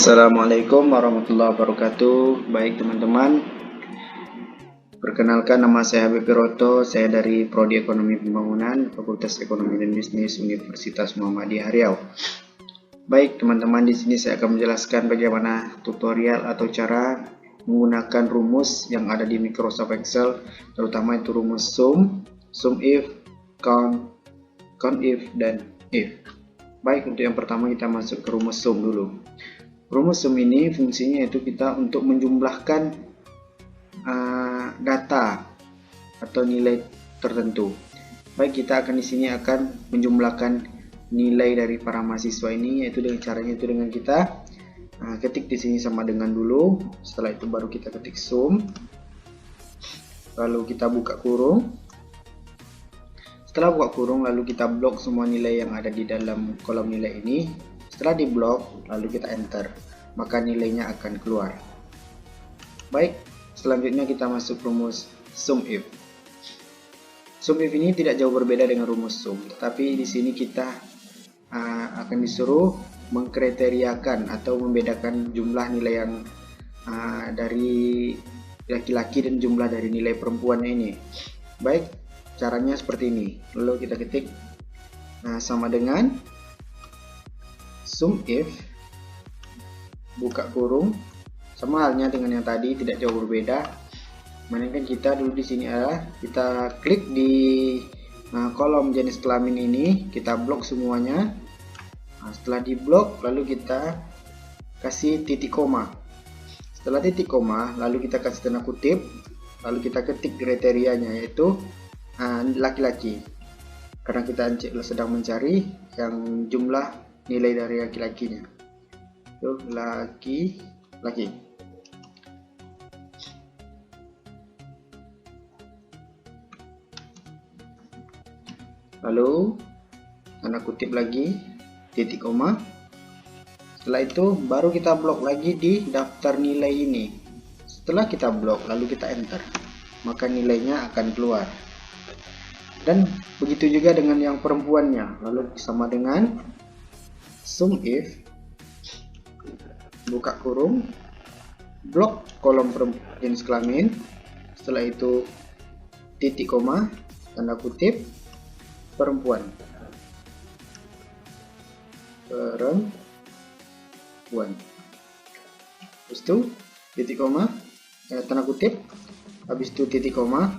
Assalamualaikum warahmatullahi wabarakatuh. Baik teman-teman, perkenalkan nama saya Habib Piroto. Saya dari Prodi Ekonomi Pembangunan, Fakultas Ekonomi dan Bisnis Universitas Muhammadiyah Riau. Baik teman-teman, di sini saya akan menjelaskan bagaimana tutorial atau cara menggunakan rumus yang ada di Microsoft Excel, terutama itu rumus sum if, count if, dan if. Baik, untuk yang pertama kita masuk ke rumus sum dulu. Rumus sum ini fungsinya itu kita untuk menjumlahkan data atau nilai tertentu. Baik, kita akan di sini akan menjumlahkan nilai dari para mahasiswa ini, yaitu dengan caranya itu dengan kita ketik di sini sama dengan dulu. Setelah itu baru kita ketik sum, lalu kita buka kurung. Setelah buka kurung, lalu kita blok semua nilai yang ada di dalam kolom nilai ini. Setelah diblok, lalu kita enter, maka nilainya akan keluar. Baik, selanjutnya kita masuk rumus sum if. Sum if ini tidak jauh berbeda dengan rumus sum, tetapi di sini kita akan disuruh mengkriteriakan atau membedakan jumlah nilai yang dari laki-laki dan jumlah dari nilai perempuannya ini. Baik, caranya seperti ini. Lalu kita ketik sama dengan sum if, buka kurung, sama halnya dengan yang tadi, tidak jauh berbeda. Melainkan kita dulu di sini kita klik di kolom jenis kelamin ini, kita blok semuanya. Setelah diblok, lalu kita kasih titik koma. Setelah titik koma, lalu kita kasih tanda kutip, lalu kita ketik kriterianya, yaitu laki-laki, karena kita sedang mencari yang jumlah nilai dari laki-lakinya. Tuh, laki-laki. Lalu tanda kutip lagi, titik koma. Setelah itu baru kita blok lagi di daftar nilai ini. Setelah kita blok, lalu kita enter, maka nilainya akan keluar. Dan begitu juga dengan yang perempuannya. Lalu sama dengan sum if, buka kurung, blok kolom jenis kelamin. Setelah itu titik koma, tanda kutip, perempuan. Habis itu titik koma, tanda kutip, habis itu titik koma.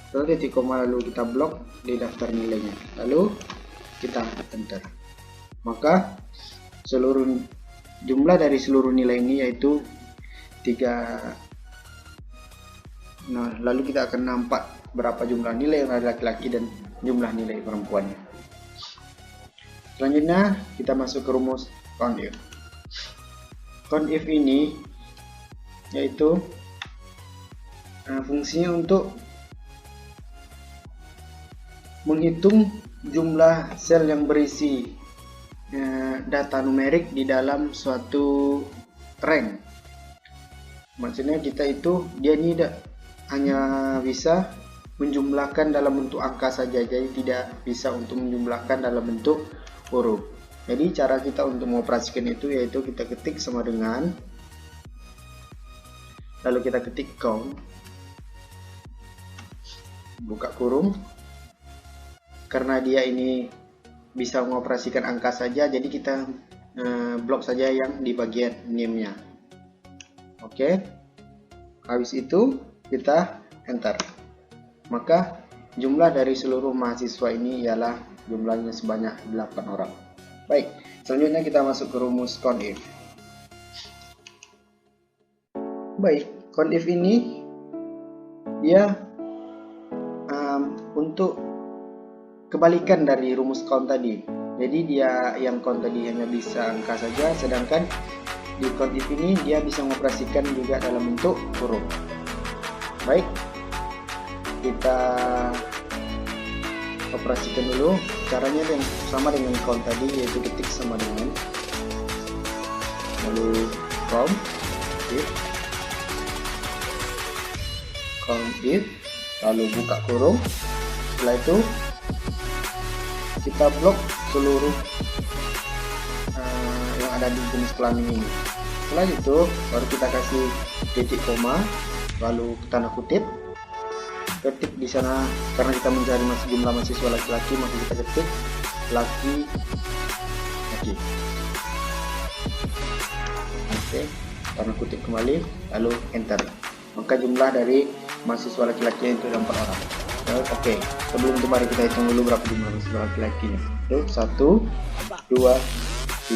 Setelah titik koma, lalu kita blok di daftar nilainya, lalu kita enter, maka seluruh jumlah dari seluruh nilai ini yaitu 3. Nah, lalu kita akan nampak berapa jumlah nilai yang ada laki-laki dan jumlah nilai perempuannya. Selanjutnya kita masuk ke rumus count if. Count if ini yaitu fungsinya untuk menghitung jumlah sel yang berisi data numerik di dalam suatu rank. Maksudnya kita itu, dia ini hanya bisa menjumlahkan dalam bentuk angka saja, jadi tidak bisa untuk menjumlahkan dalam bentuk huruf. Jadi cara kita untuk mengoperasikan itu yaitu kita ketik sama dengan, lalu kita ketik count, buka kurung. Karena dia ini bisa mengoperasikan angka saja, jadi kita blok saja yang di bagian name-nya. Oke, habis itu kita enter, maka jumlah dari seluruh mahasiswa ini ialah jumlahnya sebanyak 8 orang. Baik, selanjutnya kita masuk ke rumus count if. Baik, count if ini dia untuk kebalikan dari rumus count tadi. Jadi dia yang count tadi hanya bisa angka saja, sedangkan di count if ini dia bisa mengoperasikan juga dalam bentuk huruf. Baik, kita operasikan dulu. Caranya yang sama dengan count tadi, yaitu ketik sama dengan, lalu count if, lalu buka kurung. Setelah itu kita blok seluruh yang ada di jenis kelamin ini. Setelah itu baru kita kasih titik koma, lalu tanda kutip, ketik di sana. Karena kita mencari jumlah mahasiswa laki-laki, maka kita ketik laki-laki. Oke, tanda kutip kembali, lalu enter. Maka jumlah dari mahasiswa laki-laki itu 4 orang. Oke, sebelum itu mari kita hitung dulu berapa jumlah mahasiswa laki-lakinya. Itu 1, 2,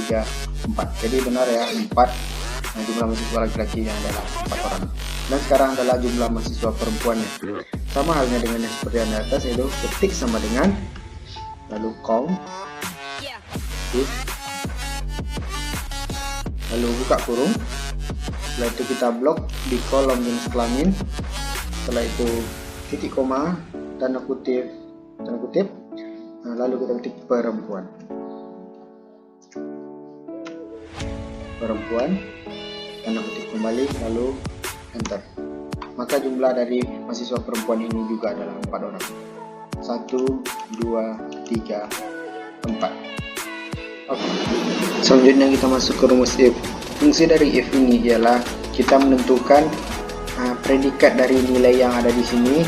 3, 4. Jadi benar ya, 4. Nah, jumlah mahasiswa laki-laki yang adalah 4 orang. Dan sekarang adalah jumlah mahasiswa perempuannya. Sama halnya dengan yang seperti yang di atas, yaitu ketik sama dengan, lalu count, if, lalu buka kurung. Setelah itu kita blok di kolom jenis kelamin. Setelah itu titik koma, tanda kutip, nah, lalu kita ketik perempuan, tanda kutip kembali, lalu enter. Maka jumlah dari mahasiswa perempuan ini juga adalah 4 orang. 1, 2, 3, 4. Oke. Selanjutnya kita masuk ke rumus if. Fungsi dari if ini ialah kita menentukan predikat dari nilai yang ada di sini,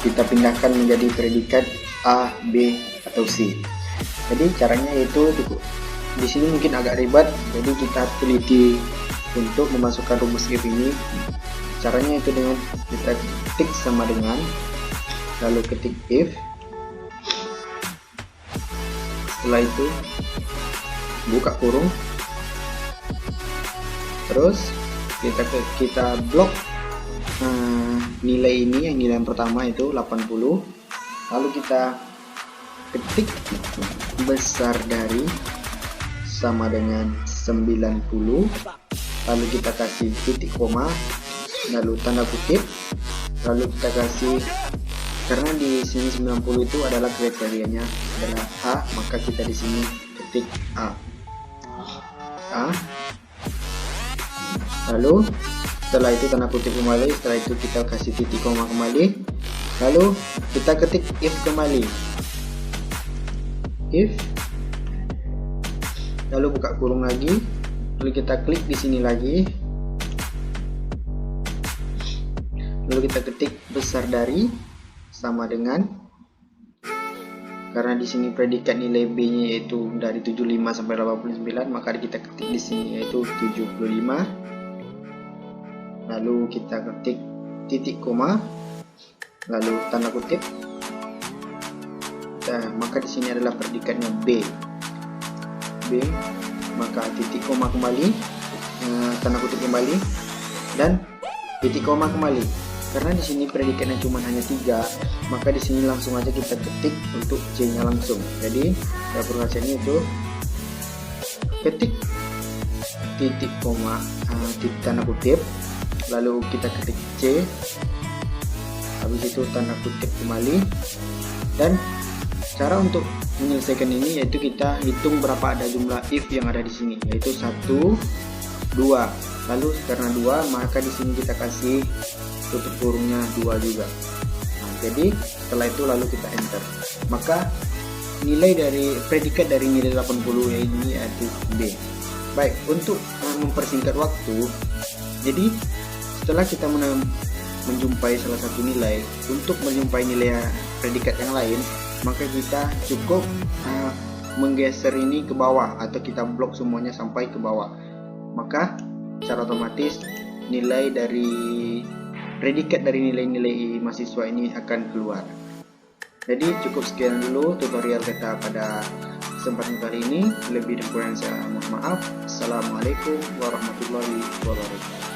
kita pindahkan menjadi predikat A, B, atau C. Jadi caranya yaitu di sini mungkin agak ribet, jadi kita teliti untuk memasukkan rumus if ini. Caranya itu dengan kita ketik sama dengan, lalu ketik if. Setelah itu buka kurung, terus kita blok nilai ini, yang nilai yang pertama itu 80, lalu kita ketik besar dari sama dengan 90, lalu kita kasih titik koma, lalu tanda kutip, lalu kita kasih, karena di sini 90 itu adalah kriterianya adalah A, maka kita di sini ketik A. Lalu setelah itu tanda kutip kembali, setelah itu kita kasih titik koma kembali, lalu kita ketik if kembali, if, lalu buka kurung lagi, lalu kita klik di sini lagi, lalu kita ketik besar dari sama dengan, karena di sini predikat nilai B-nya yaitu dari 75 sampai 89, maka kita ketik di sini yaitu 75. Lalu kita ketik titik koma, lalu tanda kutip. Nah, maka di sini adalah predikatnya B, maka titik koma kembali, tanda kutip kembali, dan titik koma kembali. Karena di sini predikatnya cuma hanya 3, maka di sini langsung aja kita ketik untuk C-nya langsung. Jadi perluasannya itu ketik titik koma, titik tanda kutip, lalu kita ketik C, habis itu tanda kutip kembali. Dan cara untuk menyelesaikan ini yaitu kita hitung berapa ada jumlah if yang ada di sini, yaitu 1, 2. Lalu karena 2, maka di sini kita kasih tutup kurungnya 2 juga. Nah, jadi setelah itu lalu kita enter, maka nilai dari predikat dari nilai 80 ini yaitu B. Baik, untuk mempersingkat waktu, jadi setelah kita menjumpai salah satu nilai, untuk menjumpai nilai predikat yang lain, maka kita cukup menggeser ini ke bawah, atau kita blok semuanya sampai ke bawah, maka secara otomatis nilai dari predikat dari nilai-nilai mahasiswa ini akan keluar. Jadi cukup sekian dulu tutorial kita pada kesempatan kali ini. Lebih dan kurang saya mohon maaf. Assalamualaikum warahmatullahi wabarakatuh.